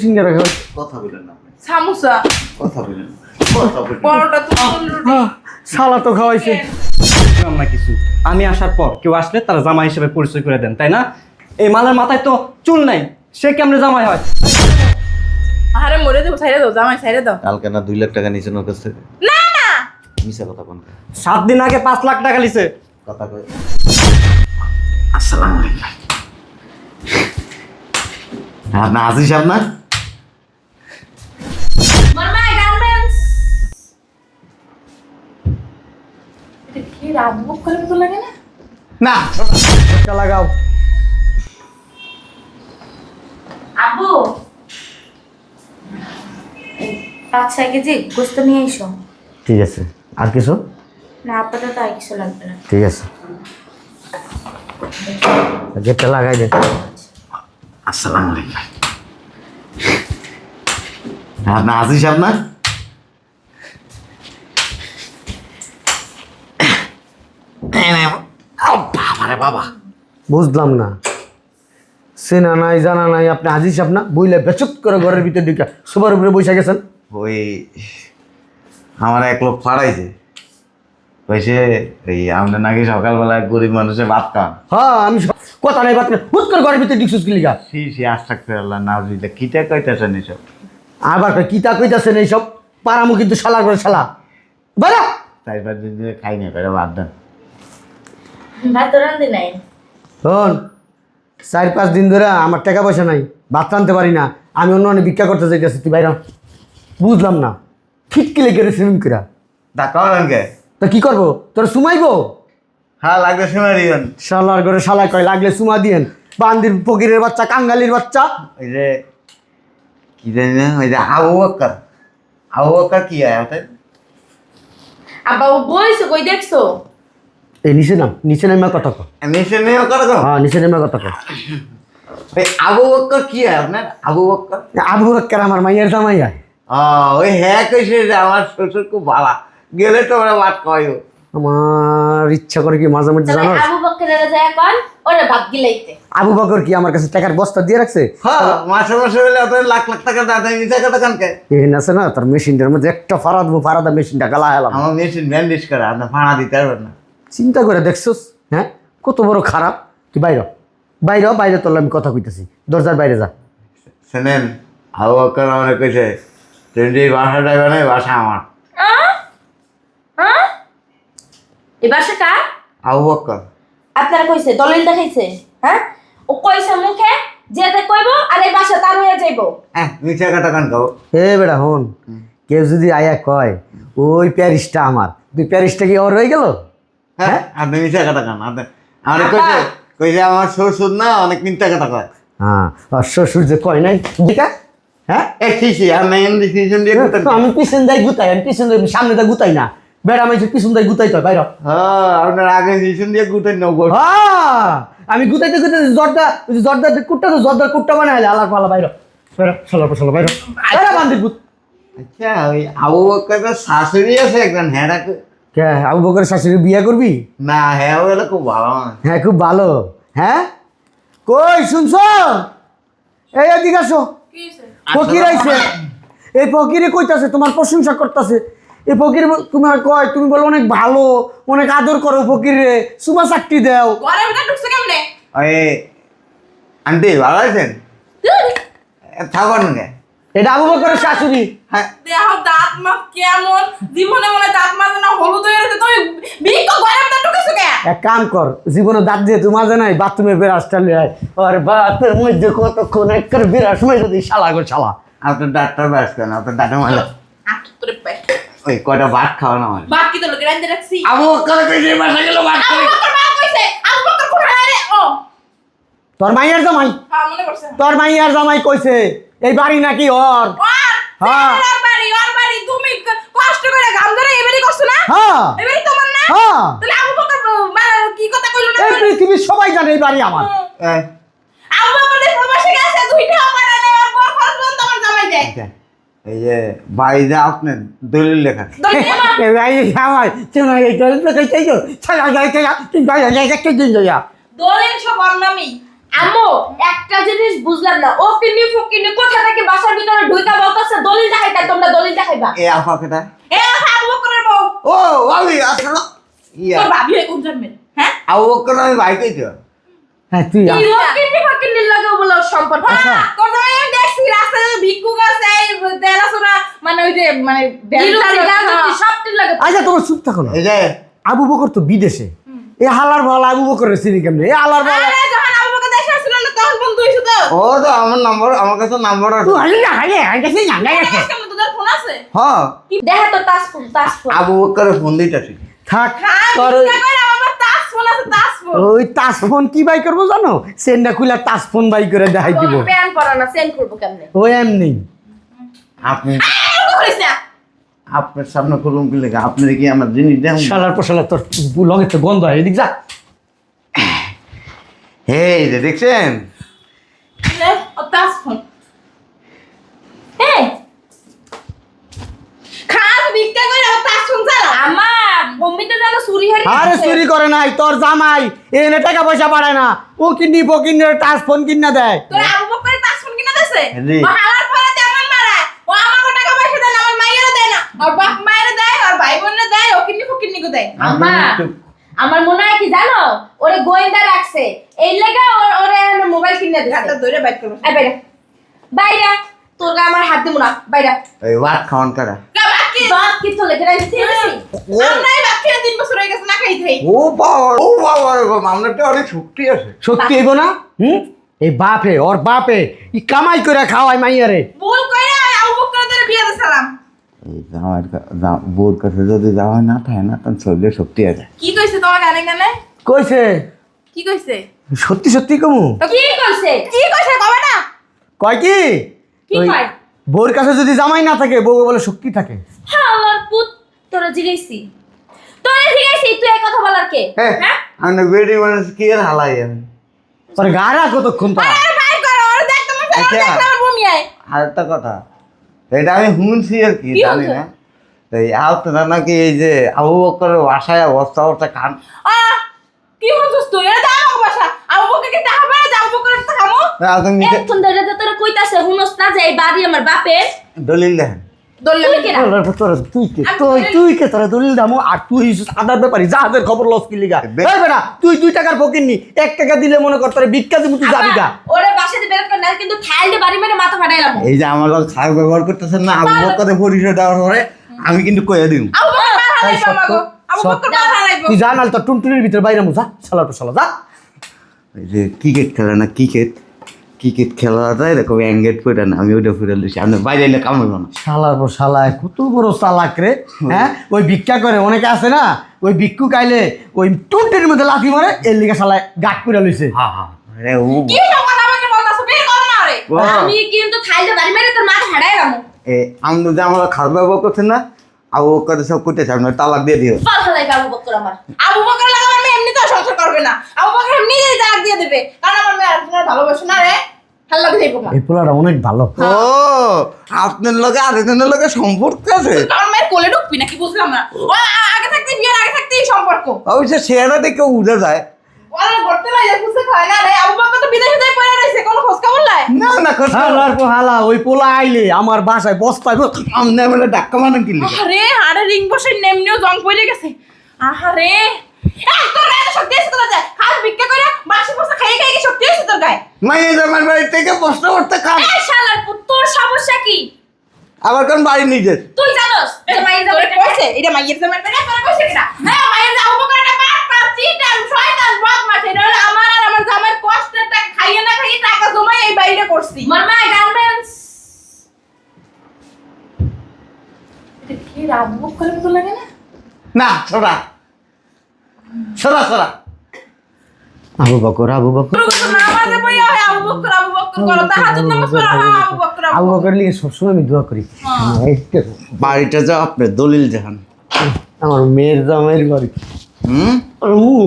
সিঙ্গারা খাও। কথা বলেন না আপনি। সামোসা কথা বলেন না। কথা বলেন না। পরোটা তন্দুরি রুটি শালা তো খাওয়াইছে। বুঝলাম না কিছু। আমি আসার পর কেউ আসলে তারা জামাই হিসেবে পরিচয় করে দেন, তাই না? এই মালের মাথায় তো চুল নাই, সে কেমনে জামাই হয়? আরে মরে দেবো, ছাইড়ে দাও জামাই, ছাইড়ে দাও। কালকে না 2 লাখ টাকা নিয়েছেন ওর কাছ থেকে। না না মিছা কথা কোন? 7 দিন আগে 5 লাখ টাকা লিছে। কথা কই। আসসালামু আলাইকুম। আপনি আজিজ সাহেব না? মামা গার্মেন্টস এটা কি রাত বুক করে তো লাগে না? না। একটা লাগাও। আবু 5-6 কেজি গোস্ত নিয়ে এসো। ঠিক আছে। আর কিছু? না আপাতত আর কিছু লাগবে না। ঠিক আছে। গেটটা লাগাই দে। আসসালামু আলাইকুম। আপনি আজিজ সাহেব না? বাবারে বাবা। বুঝলাম না, চেনা নাই জানা নাই, আপনি আজিজ সাহেব না? বইলে বেচুত করে ঘরের ভিতরে ঢুকে সোফার উপরে বসে গেছেন। ওই আমার এক লোক ফাড়াইছে, কইছে এই আমরা নাকি সকালবেলায় গরিব মানুষের ভাত খান। হ্যাঁ আমি কথা নাই বাত হুট করে ঘরের ভিতরে ঢুকছিস কি লিগা? সি আস্তাগফির আল্লাহ নাউজুবিল্লাহ। কিটা কইতাছেন এসব? আবার কিতা কইতাছেন এইসব? পারামু কিন্তু শালা করে শালা বাইরা। 4-5 দিন ধরে খাই না, করে বাদ দেন। ভাত রান্ধি নাই। শোন, 4-5 দিন ধরে আমার টাকা পয়সা নাই, ভাত রানতে পারি না, আমি অন্য অনেক ভিক্ষা করতে যাইতেছি, তুই বাইরা। বুঝলাম না, ফিটকে লেগে সুইমিং করা। ডাক্তার কে? তা কি করবো, তোর সুমাইবো? হ্যাঁ লাগবে শুনে দিবেন। শালার ঘরে শালা কয় লাগলে সুমা দিয়েন। বান্দির ফকিরের বাচ্চা, কাঙ্গালির বাচ্চা। ওই যে কি জানি না, ওই যে আবু বকর। আবু বকর কি আয়াতে? আব্বা ও বইছো কই দেখছো? এই নিচে নাম, নিচে নেমে কথা কর। নিচে নেও করো। হ্যাঁ নিচে নেমে কথা কর। ওই আবু বকর কি আয় আপনার? আবু বকর আবু বকর আমার মাইয়ের জামাই আয়। ওই হ্যাঁ কইছে যে আমার শ্বশুর খুব ভালা, গেলে তো ওরা ভাত খাওয়াইও। আমার ইচ্ছা করে কি মাঝে মাঝে তাহলে জানো, আবু বকরের যায় কোন ওরে ভাত গিলাইতে। আবু বকর কি আমার কাছে টাকার বস্তা দিয়ে রাখছে? হ্যাঁ মাসে মাসে হলে ওদের লাখ লাখ টাকা দাদা মিশা কথা কানকে। এখানে আছে না তোর মেশিনটার মধ্যে একটা ফাড়া দেবো, ফাড়াদা মেশিনটা গালা হেলাম। আমার মেশিন ব্যান্ডেজ করে, আপনি ভাড়া দিতে পারবেন না। চিন্তা করে দেখছোস? হ্যাঁ কত বড় খারাপ। তুই বাইর বাইরে বাইরে, তোর আমি কথা কইতেছি, দরজার বাইরে যা। শোনেন, আবু বকর আমার কইছে তুই যে বাসা যাবে না, বাসা আমার। হ্যাঁ এই বাসা কার? আবু বকর আপনারা কইছে দলিল দেখাইছে? হ্যাঁ ও কইছে মুখে যেতে কইবো আর এই বাসা তার হয়ে যাইবো। মিশা কথা কান খাও। হে বেটা হন, কেউ যদি আয়া কয় ওই প্যারিসটা আমার, তুই প্যারিসটা কি ওর হয়ে গেল? হ্যাঁ আপনি মিশা কথা কান। আপনি আমার কইছে কইছে আমার শ্বশুর না অনেক মিথ্যা কথা কয়। হ্যাঁ আর শ্বশুর যে কয় নাই দেখা। হ্যাঁ শিশি আর নাই এমনি ডিসিশন দিয়ে কথা। আমি পিছন যাই গুতাই, আমি পিছন যাই, সামনে যা গুতাই না। বেড়া আমি পিছন যাই গুতাই তো বাইর। হ্যাঁ আপনার আগে ডিসিশন দিয়ে গুটেন নব। হ্যাঁ আমি গুতাইতে গুতাইতে জর্দার কুট্টা তো জর্দার কুট্টা বানাইলে আলার পালা বাইর। বেড়া চলো চলো বাইর। বেড়া বান্দির গুত। আচ্ছা ওই আবু বকরের শাশুড়ি আছে একজন, হ্যাঁ কে আবু বকরের শাশুড়ি বিয়ে করবি? না, হ্যাঁ ওগুলো খুব ভালো মানুষ। হ্যাঁ খুব ভালো। হ্যাঁ কই শুনছো? এই এদিকে আসো। কি হইছে? ফকির আইছে। এই ফকিরে কইতাছে তোমার প্রশংসা করতেছে। এই ফকির তোমার কয় তুমি বলো অনেক ভালো, অনেক আদর করো ফকিরে, সুমা চাকরি দাও। ঘরের ভিতর ঢুকছে কেমনে? ওই আন্টি ভালো আছেন? থাকুন গে। এটা আবু বকরের শাশুড়ি। হ্যাঁ দেহ দাঁত মাপ কেমন, জীবনে মনে দাঁত মাজে না, হলুদ হয়ে গেছে, তুমি বিকো ঘরের ভিতর ঢুকেছো কে? এক কাম কর, জীবনে দাঁত দিয়ে তোমার জানাই বাথরুমে বেরাসটা লিয়ে আয়। আর বাতের মধ্যে কতক্ষণ একবার বেরাস মেরে দিই শালা গো শালা। আপনার ডাক্তার ব্যাস করেন, আপনার ডাক্তার মালা আট তোরে পাই। ওই কয়টা ভাত খাওয়ানো আমার। বাপ কি তো লোকে রাইন্দে রাখছি? আবু বকর কইছে বাসা গেল ভাত আবু খাই। বকর মা কইছে, আবু বকর কোথায় রে? ও তোর মাইয়ার জামাই, হ্যাঁ মনে পড়ছে। তোর মাইয়ার জামাই কইছে এই বাড়ি নাকি ওর। হ্যাঁ। ওর বাড়ি তুমি কষ্ট করে গাম ধরে এবারই করছো না? হ্যাঁ এবারই তোমার না? হ্যাঁ, তাহলে আবু বকর কি কথা কইলো না? এই পৃথিবীর সবাই জানে এই বাড়ি আমার। এই, আবু বকর যে প্রবাসী গেছে, দুইটা পারে না, ওর পর খরচ বন্ধ আমার জামাই দেয়। আচ্ছা, এই যে বাড়িতে আপনার দলিল লেখা। দলিল মা এই ভাই আমার তুমি এই দল তো কইতেই তো ছাড়া যাইতে তুমি ভাই যাইতে দিন যাইয়া। দলিল সব ওর নামই। আম্মু একটা জিনিস বুঝলাম না, ও কিনি ফকিনি কোথা থেকে বাসার ভিতরে ঢুইকা বলতাছে দলিল দেখাইতা, তোমরা দলিল দেখাইবা। এ আফা কেটা? এ আবু বকরের বউ। ও আমি আসলে ইয়া তোর ভাবি হয়ে কোন জন্মের? হ্যাঁ? আবু বকর আমি ভাই কইতো। হ্যাঁ তুই কি ফকিনি ফকিনির লাগে বলে ওর সম্পর্ক? হ্যাঁ, তোর জামাই আমি দেখছি রাস্তায় ভিক্ষুক আছে, এই দেলাসোরা মানে ওই যে মানে সবটির লাগে। আচ্ছা তোমার চুপ থাকো না। এই যে আবু বকর তো বিদেশে, এ হালার ভালা আবু বকরের চিনি কেমনে? এ হালার ভালা আরে যখন আবু বকর দেশে আসছিল না তখন বন্ধু হইছো তো। ও তো আমার কাছে নাম্বার আছে। তুই হালি না হালি আইতাছিস না গাইছে। কেমন তোদের ফোন আছে? হ্যাঁ কি দেখা তো তাসফোন তাসফোন। আবু বকরের ফোন দিতেছি। থাক হ্যাঁ, তোর ভিক্ষা করে আমার তাসফোন আছে তাসফোন। ওই টাচ ফোন কি বাই করবো জানো? সেন্ডা খুলে টাচ ফোন বাই করে দেখাই দিব। প্যান পরা না সেন্ড করব কেমনে? ওই এমনি আপনি এরকম করিস না। আপনার সামনে করুন কি লেগে আপনি কি আমার জিনিস দেন? শালার পশালা তোর লগে তো গন্ধ হয়, এদিক যা। এই যে দেখছেন লে ও তাসফোন। এই খাস ভিক্ষা করে ও তাসফোন চালা। আমার বম্বিতে যেন চুরি হয়ে আরে চুরি করে নাই, তোর জামাই এনে টাকা পয়সা পাঠায় না, ও কিনি ফকিনি টাচ ফোন কিনা দেয়। তোর আবু বকরের তাসফোন কিনা দেছে? জি। ও হালার পরে তেমন মারায়। ও আমাকে টাকা পয়সা দেয় না, আমার মাইয়েরও দেয় না। আর বাপ মায়েরও দেয়, আর ভাই বোনের দেয়, ও কিনি ফকিনি কো দেয়। আপনি একটু- আমার মনে হয় কি জানো, ওরে গোয়েন্দা রাখছে, এই লেগে ওরে মোবাইল কিনে দিছে। হাতটা ধরে বাইর করব। এই বাইরে বাইরে, তোর গা আমার হাত দিব না, বাইরে। এই ওয়াট খাওয়ান কারা? কা বাকি বাপ কি তো লেগে রাখছি আমরাই বাপ খেয়ে 3 বছর হয়ে গেছে না খাই খাই। ও বাবা আপনার তো অনেক শক্তি আছে। সত্যি এগো না? এই বাপে ওর বাপে ই কামাই করে খাওয়াই মাইয়ারে। ভুল কইরা আবু বকরের বিয়ে দিছিলাম। এই আমার বউর কাছে যদি যাওয়া না থাকে না তখন শরীরে শক্তি আছে। কি কইছে তোমার গানে গানে? কইছে কি কইছে? সত্যি সত্যি কমু। কি কইছে? কি কইছে কবে না? কয় কি? কি ওই কয়? বউর কাছে যদি জামাই না থাকে বউ বলে শক্তি থাকে। হ্যাঁ আমার পুত তোরা জিগাইছি। তোরা জিগাইছি তুই এই কথা বলার কে? হ্যাঁ হ্যাঁ? আমি বেডি মানুষ কি আর হালাই আমি। তোর গারা কতক্ষণ তোরা? আরে ভাই করো, ওরে দেখ তোমার ফেরা আচ্ছা। দেখ আমার বমি আয়। আর একটা কথা এটা আমি শুনছি আর কি কি জানি শুনছো? না। এই আপনারা নাকি এই যে আবু বকরের বাসায় অবস্থা অবস্থা খান। কি হচ্ছিস তুই? এটা দাও আমার বাসা। আবু বকরকে টাকা পারে যাও বকরের খামো। আপনি এখন ধরে যে তোরা কইতাছে হুনস না যে এই বাড়ি আমার বাপের। দলিল দেখেন। দলিল কি না? তুই কে? আমি তুই কে? তোরা দলিল দামো আর তুই আদার ব্যাপারী জাহাজের খবর লস কি লিগা? এই বেটা তুই 2 টাকার ফকির নি, 1 টাকা দিলে মনে কর তোরে ভিক্ষা দিমু, তুই যাবি গা। ওরে বাসা দিয়ে বের কর না কিন্তু থাইলে বাড়ি মেরে মাথা ফাটাইলাম। এই যে আমার লোক খারাপ ব্যবহার করতেছেন না আবু বকরের পরিচয় দেওয়ার পরে আমি কিন্তু কয়ে দিম। আবু বকর মার এই হালাইবো আমাগো। আবু সত্য। বকর মার হালাইবো। তুই যা নাল তোর টুনটুনির ভিতরে বাইরে মু যা, শালা তো শালা যা। এই যে ক্রিকেট খেলে না ক্রিকেট খেলাটা এরকম এঙ্গেজ করে না আমি ওইটা ফুটে দিচ্ছি আপনি বাইরে এলে কামাইব না। শালার পর শালায় কত বড় চালাক রে। হ্যাঁ ওই ভিক্ষা করে অনেকে আছে না, ওই ভিক্ষু খাইলে ওই টুনটুনির মধ্যে লাথি মারে, এর লিগা শালায় গাট করে লইছে। আরে ও কি সব কথা আমাকে বলতাছ? বের কর না রে। ও। আমি কিন্তু থাইলে বাড়ি মেরে তোর মাথা ফাটাইলাম। আমি যে আমার খারাপ ব্যবহার করছেন না আবু বকরের সব করতেছে আপনার তালাক দিয়ে দিও। পাল হালাইবে আবু বকর আমার। আবু বকর লাগা আমার মেয়ে এমনিতেও সংসার করবে না। আবু বকর এমনিতেই তালাক দিয়ে দেবে। কারণ আমার মেয়ে আরেকজনের ভালোবাসে না রে। হাল্লা দিয়ে দেবো না। এই পোলাটা অনেক ভালো। ও আপনার লগে আরেকজনের লগে সম্পর্ক আছে। আমার মেয়ের কোলে ঢুকবি নাকি বুঝলাম না। ও আগে থাকতে বিয়ের আগে থাকতেই সম্পর্ক। অবশ্য শেয়ারটা দেখে উঠে যায়। ওরা ঘুরতে লাগে খুশি খায় না রে। আবু বকর তো বিদেশে যাই পড়ে রইছে, কোনো খোঁজ খবর নাই। না শালার পর হালা ওই পোলা আইলে আমার বাসায় বস্তায় আমনে মানে ডাক্কা মানেন কি লিখে? আরে রিং বসে নেমনিও জং পড়ে গেছে। আহারে এই তোর এত শক্তি আছে তোর গায়ে? খাস ভিক্ষা করে বাসি বসে খাই খাই কি শক্তি আছে তোর গায়ে? মাইয়ে জামার বাড়ি থেকে প্রশ্ন করতে কাম এই শালার পুত, তোর সমস্যা কি? আবার কোন বাড়ি নিজের তুই জানোস যে মাইয়ের জামাই কইছে এটা মাইয়ের জামাই করে তোর কইছে কিনা? হ্যাঁ মাইয়ের জামাই উপকার একটা বাট পার চিটান শয়তান বদমাশ, এটা হলো আমার আর আমার জামাইয়ের কষ্টের টাকা খাইয়ে না খাইয়ে টাকা জমাই এই বাইরে করছি। মোর মা গার্মেন্টস এটা কি রাবু করে তো লাগে না? না সরা সরা সরা আবু বকর আবু বকর নামাজে বইয়া হয় আবু বকর করো, তাহাজ্জুদ নামাজ পড়ো, হ্যাঁ আবু বকর আবু বকর লিগে সবসময় আমি দোয়া করি। বাড়িটা যাও আপনি দলিল দেখান। আমার মেয়ের জামাইয়ের বাড়ি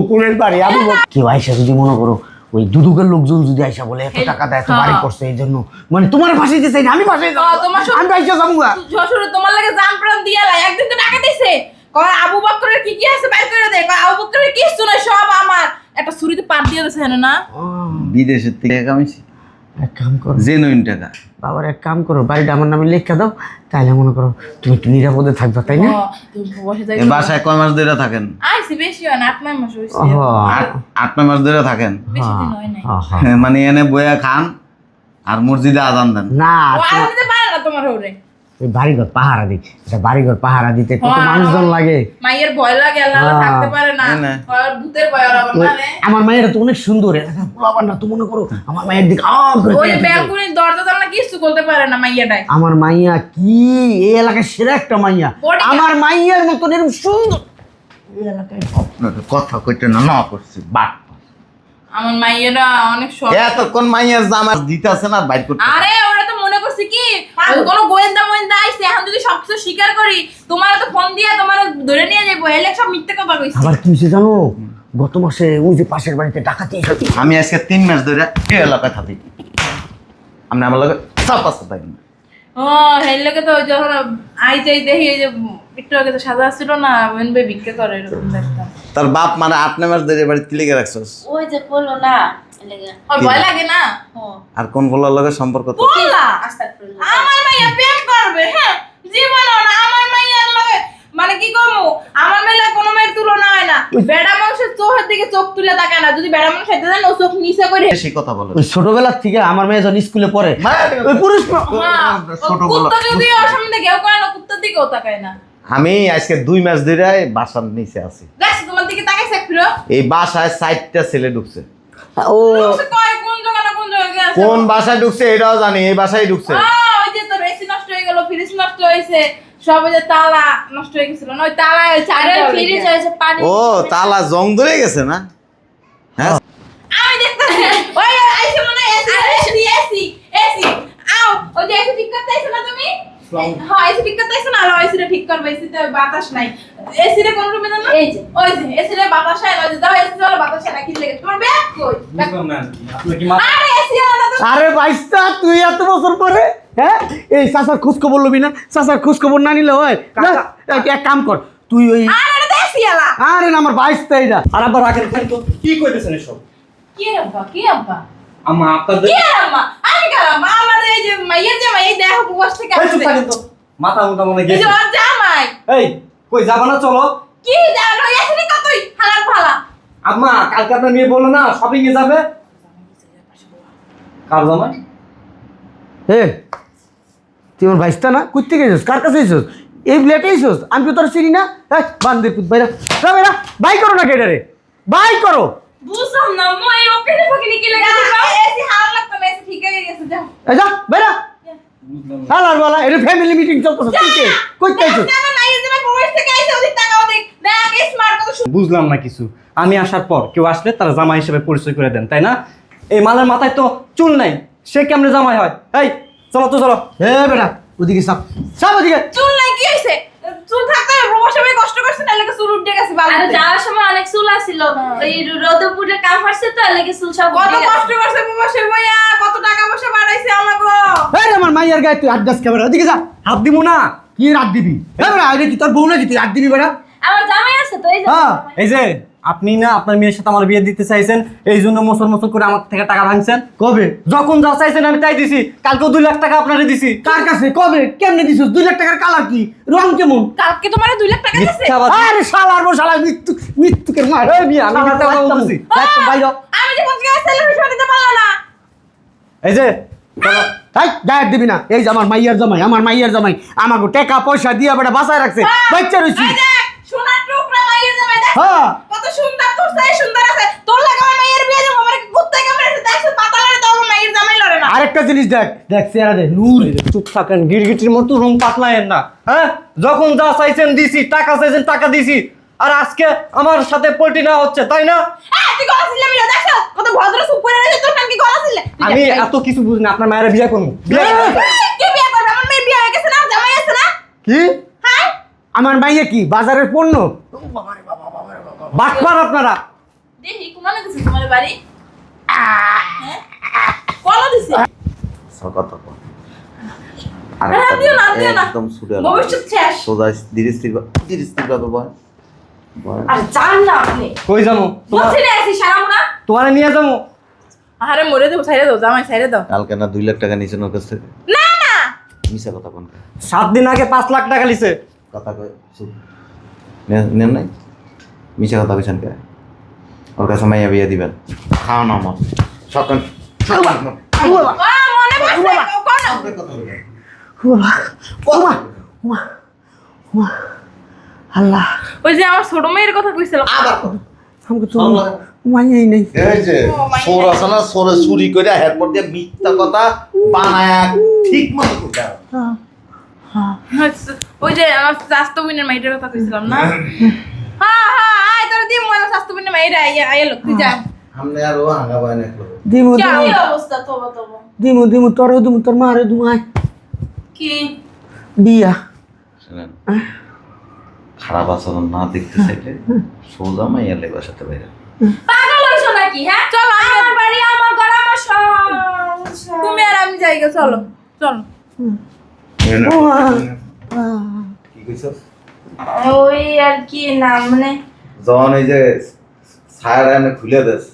কোনের বাড়ি আবু বকর। কেউ আইসা যদি মনে করো ওই দুদুকের লোকজন যদি আইসা বলে এত টাকা দেয় এত বাড়ি করছে এই জন্য মানে তোমার ফাঁসিতে চাই না, আমি ফাঁসি তোমার আমি আইসা যাবো গা। শ্বশুর তোমার লাগে জান প্রাণ দিয়া লাই, একদিন তো টাকা দিছে কয় আবু বকরের কি কি আছে বাইর করে দে, কয় আবু বকরের কিছু নাই সব আমার, একটা ছুরিতে পাট দিয়ে দিছে না বিদেশের থেকে কামাইছি, এক কাম করো জেনুইন টাকা। বাবার, এক কাম করো, বাড়িটা আমার নামে লিখে দাও, তাইলে মনে করো তুমি একটু নিরাপদে থাকবা, তাই না? তুমি বসে যাই এই বাসায় কয় মাস ধরে থাকেন? আইছি বেশি হয় না 8-9 মাস হইছে আট নয় মাস ধরে থাকেন? বেশি দিন হয় নাই মানে এনে বইয়া খান আর মসজিদে আজান দেন? না, ও আর দিতে পারে না তোমার ওরে ওই বাড়িঘর পাহারা দিই, বাড়িঘর পাহারা দিতে কত মানুষজন লাগে। মাইয়ের ভয় লাগে, আল্লাহ থাকতে পারে না, আর ভূতের ভয় আর আবার মানে আমার মায়ের তো অনেক সুন্দর, এলাকার পোলাপান না তো মনে করো আমার মায়ের দিকে ওই ব্যালকনির দরজা জানলা কিছু করতে পারে না মাইয়াটাই। আমার মাইয়া কি এই এলাকার সেরা একটা মাইয়া, আমার মাইয়ার মতন এরকম সুন্দর এই এলাকায় কথা কইতে না না করছি বাট। আমার মাইয়াটা অনেক শখ। এতক্ষণ মাইয়ার জামা দিতে আছে না বাইর করতে। আরে ওরা তো মনে করছে কি কোন গোয়েন্দা মোয়েন্দা আইছে, এখন যদি সবকিছু স্বীকার করি তোমার তো ফোন দিয়া তোমার ধরে নিয়ে যাবো, এলে সব মিথ্যে কথা কইছে। আবার কি হয়েছে জানো, গত মাসে ওই যে পাশের বাড়িতে ডাকাতি হয়েছে। আমি আজকে 3 মাস ধরে এই এলাকায় থাকি, আপনি আমার লগে সাপ আছে থাকেন। ও হেলকে তো যখন আই যাই দেখি এই যে একটু আগে তো সাদা ছিল না ওয়েনবে ভিক্ষা করে এরকম দেখতাম। তার বাপ মানে 8 মাস ধরে বাড়িতে লিখে রাখছস? ওই যে বললো না লেগে ওর ভয় লাগে না? আর কোন বলার লগে সম্পর্ক তো? বলা আস্তাগফিরুল্লাহ। আমার মাইয়া প্রেম করবে, হ্যাঁ জীবন না আমার মাইয়ার লগে মানে কি কমু, আমার মেলা কোনো মেয়ের তুলনা হয় না। বেড়া মানুষের চোখের দিকে চোখ তুলে তাকায় না, যদি বেড়া মানুষ খাইতে দেন ও চোখ নিচে করে। বেশি কথা বলে। ওই ছোটবেলার থেকে আমার মেয়ে যখন স্কুলে পড়ে ওই পুরুষ কুত্তা যদি ওর সামনে কেউ করে না, কুত্তার দিকেও তাকায় না। আমি আজকে 2 মাস ধরে বাসার নিচে আছি। দেখছ তোমার দিকে তাকাইছে ফিরো, এই বাসায় 4টা ছেলে ঢুকছে। ও কয় কোন জায়গা না কোন জায়গায় গেছে। কোন বাসায় ঢুকছে এটাও জানি, এই বাসায় ঢুকছে। ওই যে তোর এসি নষ্ট হয়ে গেল, ফ্রিজ নষ্ট হয়েছে, সব ওই যে তালা নষ্ট হয়ে গেছিল না, ওই তালা আরে ফ্রিজ হয়েছে পানি। ও তালা জং ধরে গেছে না? হ্যাঁ আমি দেখতেছি ওই আইছে মনে এসি এসি এসি আও ওই যে এসি ঠিক করতে আইছো না তুমি? হ্যাঁ এসি ঠিক করতে আইছো না, আর এসি টা ঠিক করবে, এসি তে বাতাস নাই। এসি রে কোন রুমে জানো? এই যে ওই যে এসি রে বাতাস হয়, ওই যে দাও এসি চলে বাতাস হয় না, কি লাগে তোমার ব্যাগ কই? বুঝলাম না আপনি কি আরে এসি আলাদা তো। আরে বাইস্তা, তুই এত বছর পরে হ্যাঁ এই চাচার খোঁজ খবর লবি না? চাচার খোঁজ খবর না নিলে হয় না? এক কাম কর তুই ওই, আরে এটা তো এসি আলা। আরে না আমার বাইস্তা এটা আর আবার রাখেন খালি তো কি কইতেছেন এসব? কি আব্বা কি আব্বা আম্মা আপনাদের কি আম্মা আমি কালাম আমাদের এই যে মাইয়ের জামাই এই দেখো উপবাস থেকে এই চুপ আসছে। থাকেন তো, মাথা মুথা মনে এই গেছে। যে ওর জামাই এই কই যাবা না? চলো। কি জানো এসি রে কতই হালার ফালা। আম্মা কালকে আপনার মেয়ে বললো না শপিং এ যাবে। কার জামাই? হে তুই আমার বাইস্তা না? কই থেকে এসেছিস? কার কাছে এসেছিস? এই ফ্ল্যাটে এসেছিস? আমি তো তোর চিনি না। হ্যাঁ বান্দির পুত বাইরা বাইরা বাই করো না কেটারে বাই করো। বুঝলাম না মই ওকে যে ফকিনি কি লাগে এসি হাল লাগতো না, এসি ঠিক হয়ে গেছে যাও। এই যা বাইরা হালার বলা, এটা ফ্যামিলি মিটিং চলতেছে। তুই কে কই থেকে? আমার মাইয়ের জামাই প্রবাস থেকে আইছে, ওদিক টাকা ওদিক দেখ স্মার্ট কত সুন্দর। বুঝলাম না কিছু। আমি আসার পর কেউ আসলে তারা জামাই হিসেবে পরিচয় করে দেন, তাই না? এই মালের মাথায় তো চুল নাই, সে কেমনে জামাই হয়? এই চলো তো চলো। হে বেটা ওদিকে সাপ সাপ ওদিকে। চুল নাই কি হইছে? চুল থাকতে প্রবাসে ভাই কষ্ট করছে না, লাগে চুল উঠে গেছে আরে বালুতে। যাওয়ার সময় অনেক চুল আসছিল, ওই রোদপুরে কাম করছে তো লেগে চুল সব কত উঠে গেছে। কষ্ট করছে প্রবাসে ভাইয়া, কত টাকা পয়সা বাড়াইছে আমাগো। এই রে আমার মাইয়ার গায়ে তুই আড্ডাস ক্যামেরা ওদিকে যা। হাত দিব না। কি রাত দিবি? এই বেটা আইরে কি তোর বউ নাকি তুই রাত দিবি বেটা? আমার জামাই আছে তো এই যে হ্যাঁ। জামাই। এই যে আপনি না আপনার মেয়ের সাথে আমার বিয়ে দিতে চাইছেন, এই জন্য মোচর মোচর করে আমার থেকে টাকা ভাঙছেন। কবে? যখন যা চাইছেন আমি তাই দিছি। কালকেও 2 লাখ টাকা আপনারে দিছি। কার কাছে? কবে? কেমনে দিছিস? 2 লাখ টাকার কালার কি? রং কেমন? কালকে তোমার 2 লাখ টাকা দিছে। মিথ্যাবাদী। আরে শালার বউ শালা মৃত্যুকে মার। এই মিয়া, আমি মিথ্যা কথা বলতেছি। বাইরে আমি যে 5 টাকা সেলিব্রেশন দিতে পারলাম না। এই যে তাই গায়ে দিবি না। এই যে আমার মাইয়ার জামাই, আমার মাইয়ার জামাই আমাকে টাকা পয়সা দিয়ে বেটা বাঁচায় রাখছে। বাচ্চা রইছি। এই দেখ সোনার টুকরা মাইয়ের জামাই দেখ হ্যাঁ কত সুন্দর, তোর চাই সুন্দর আছে। তোর লাগে আমার মাইয়ের বিয়ে দেব, আমার কুত্তা কামড়েছে দেখছ পাতা লড়ে, তো আমার মাইয়ের জামাই লড়ে না। আরেকটা জিনিস দেখ, দেখ চেহারা দেখ নূর। চুপ থাকেন, গিরগিটির মতো রুম পাতলায়েন না। হ্যাঁ যখন যা চাইছেন দিছি, টাকা চাইছেন টাকা দিছি। আর আজকে আমার সাথে পল্টি না হচ্ছে, তাই না? তুই গলা ছিলে মিলা দেখছ কত ভদ্র চুপ করে রয়েছে, তোর নাম কি গলা ছিলে? আমি এত কিছু বুঝি না। আপনার মায়ের বিয়ে করবো। বিয়ে করবো। কি বিয়ে করবে? আমার মেয়ের বিয়ে হয়ে গেছে না, জামাই আছে না। কি? হ্যাঁ আমার মাইয়া কি বাজারের পণ্য? বাটপার আপনারা। দেখি কোন দিছে তোমার বাড়ি? হ্যাঁ কোন দিছে? সকত দিও না, দিও না। একদম ছুটে ভবিষ্যৎ শেষ। সোজা ধীরে স্থির ভাবে বল। আর জান না আপনি কই যাবো বলছি না আছি সারামুনা তোমারে নিয়ে যাবো। আরে মরে দেবো, ছাইরে দাও জামাই, ছাইরে দাও। কালকে না 2 লাখ টাকা নিয়েছেন ওর কাছ থেকে। না না, মিশা কথা কোন 7 দিন আগে 5 লাখ টাকা লিছে। কথা কয় চুপ। নেন নাই মিশা কথা কইছেন কে? ওর কাছে মাইয়া বিয়ে দিবেন। খাও না আমার সকাল মনে পড়ছে কোন আল্লাহ ওই যে আমার ছোট মেয়ের কথা কইছিলাম। আমাকে তো মাইয়াই নেই। এই যে সোর আছে না, সোরে চুরি করে এরপর দিয়ে মিথ্যা কথা বানায়া ঠিক মতো করতে হবে। ওই যে আমার স্বাস্থ্য বোনের মেয়েটার কথা কইছিলাম না। হ্যাঁ হ্যাঁ, আয় তোর দিয়ে মনে স্বাস্থ্য বোনের মেয়েটা আইয়া লোক তুই যা। हमने यार वो हंगा बना एक लोग দিমু যা, কি অবস্থা তোবা তোবা দিমু তোরও দিমু, তোর মারে দিমু। আয় কি বিয়া শুনেন খারাপ আচরণ না দেখতে চাইলে সোজা মাইয়া লেবার সাথে বাইরে পাগল হইছো নাকি? হ্যাঁ চলো আমার বাড়ি আমার ঘর আমার সংসার। তুমি আর আমি যাইগা, চলো চলো। কি কইছো? ওই আর কি না মানে যখন এই যে ছায়ার এনে খুলে দেস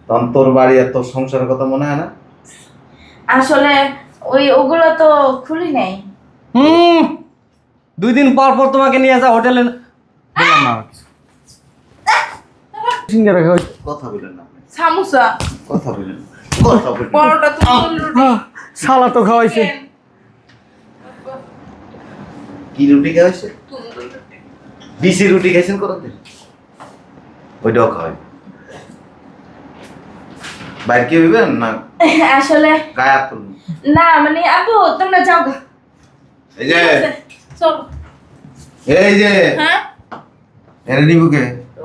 তখন তোর বাড়ি আর তোর সংসারের কথা মনে হয় না? আসলে ওই ওগুলো তো খুলি নাই। 2 দিন পর পর তোমাকে নিয়ে যা হোটেলে। বললাম না সিঙ্গারা খাওয়াই। কথা বলেন না আপনি। সামোসা, কথা বলেন কথা বলেন পরোটা, তন্দুরি রুটি। সালা তো খাওয়াইছে। কি রুটি খাইছে? তন্দুরি রুটি। বিসি রুটি খাইছেন কোনদিন? ওইটাও খাওয়াই বাইরে কি হইবেন না আসলে গায়ে তুলুন। না মানে আপু তোমরা যাও গা। এই যে চলো। এই যে হ্যাঁ এর নিবুকে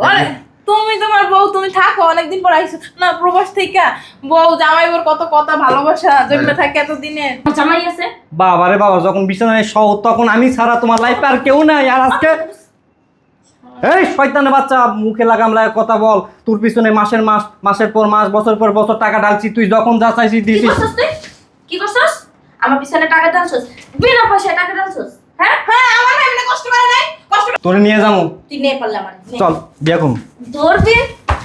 আরে তুমি তোমার বউ, তুমি থাকো, অনেকদিন পর আইছো না প্রবাস থেকে। বউ জামাই বোর কত কথা ভালোবাসা জন্মে থাকে এতদিনের। জামাই আছে বাবা রে বাবা, যখন বিছানায় শও তখন আমি ছাড়া তোমার লাইফে আর কেউ নাই। আর আজকে এই শয়তানের বাচ্চা মুখে লাগাম লাগে কথা বল। তোর পিছনে মাসের পর মাস, বছর পর বছর টাকা ঢালছি, তুই যখন যা চাইছিস কি দিছিস। করছস তুই? কি করছস? আমার পিছনে টাকা ঢালছস, বিনা পয়সায় টাকা ঢালছস। হ্যাঁ হ্যাঁ, আমার ভাই এমনি কষ্ট করে নাই, কষ্ট করে। তোরে নিয়ে যাবো, তুই নে পারলে আমার নে। চল বিয়ে করুম। ধরবি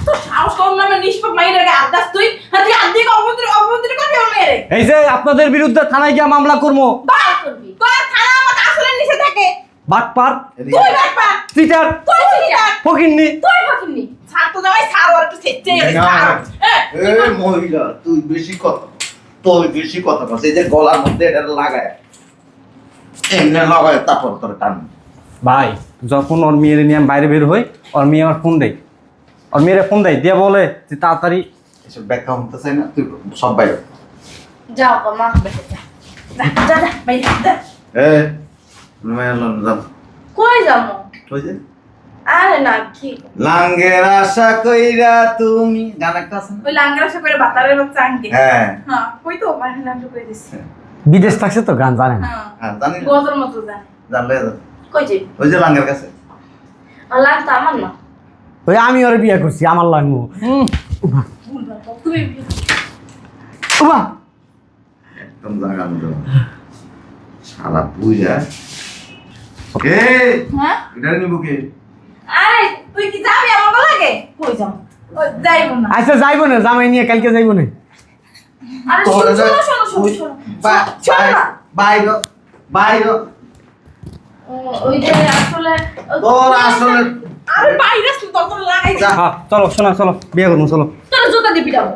তো সাহস কম নামে নিষ্পাপ মাইরে গে আদাস তুই। হ্যাঁ তুই আদি কে অবতরি করবি ওর মেরে। এই যে আপনাদের বিরুদ্ধে থানায় গিয়ে মামলা করবো। বাই করবি। তোর থানা আমার আসলে নিচে থাকে। বাটপার, তুই বাটপা, চিটার, তুই চিটা, ফকিন্নি। তুই পাকিনি। ছাড় তো জামাই, ছাড় ওর একটু সেচে গেছে। এই মহিলা তুই বেশি কথা বলছিস। এই যে গলার মধ্যে এটা লাগায় এমনি লাগায় তারপর তোর টান। ভাই যখন ওর মেয়ের নিয়ে আমি বাইরে বের হই, ওর মেয়ে আমার ফোন দেয়, ওর মেয়ের ফোন দেয় দিয়ে বলে যে তাড়াতাড়ি। এসব ব্যাখ্যা হতে চাই না, তুই সব বাইরে। যাও গো মা বেটা যা। যা যা যা ভাই যা। কই যাবো? ওই যে আরে না কি লাঙ্গের আশা কইরা তুমি গান একটা আছে না? ওই লাঙ্গের আশা করে বাতারের বাচ্চা আঙ্কে। হ্যাঁ হ্যাঁ কই তো মানে নাম কই দিছি। বিদেশ থাকছে তো গান জানে না। হ্যাঁ হ্যাঁ জানি না। গজর মতো জানে। জানলে কই যাবি? ওই যে লাঙ্গের কাছে আল্লাহ তো আমার না। ওই আমি ওর বিয়ে করছি, আমার লাগবো। তুমি ওমা একদম জায়গা মতো সারা পূজা কে হ্যাঁ এটা নিবো কে? আরে তুই কি যাবি আমার লাগে? কই যাবো? ও যাইবো না। আচ্ছা যাইবো না, জামাই নিয়ে কালকে যাইবো না। আরে তোরা শোনো যা- শোনো শোনো শোনো বাইরে বাইরে ওই যে আসলে তোর আসলে আরে বাইরে তোর লাগাই। যা হ্যাঁ চলো শোনা, চলো বিয়ে করবো, চলো। তোর জুতা দিবি যাবো।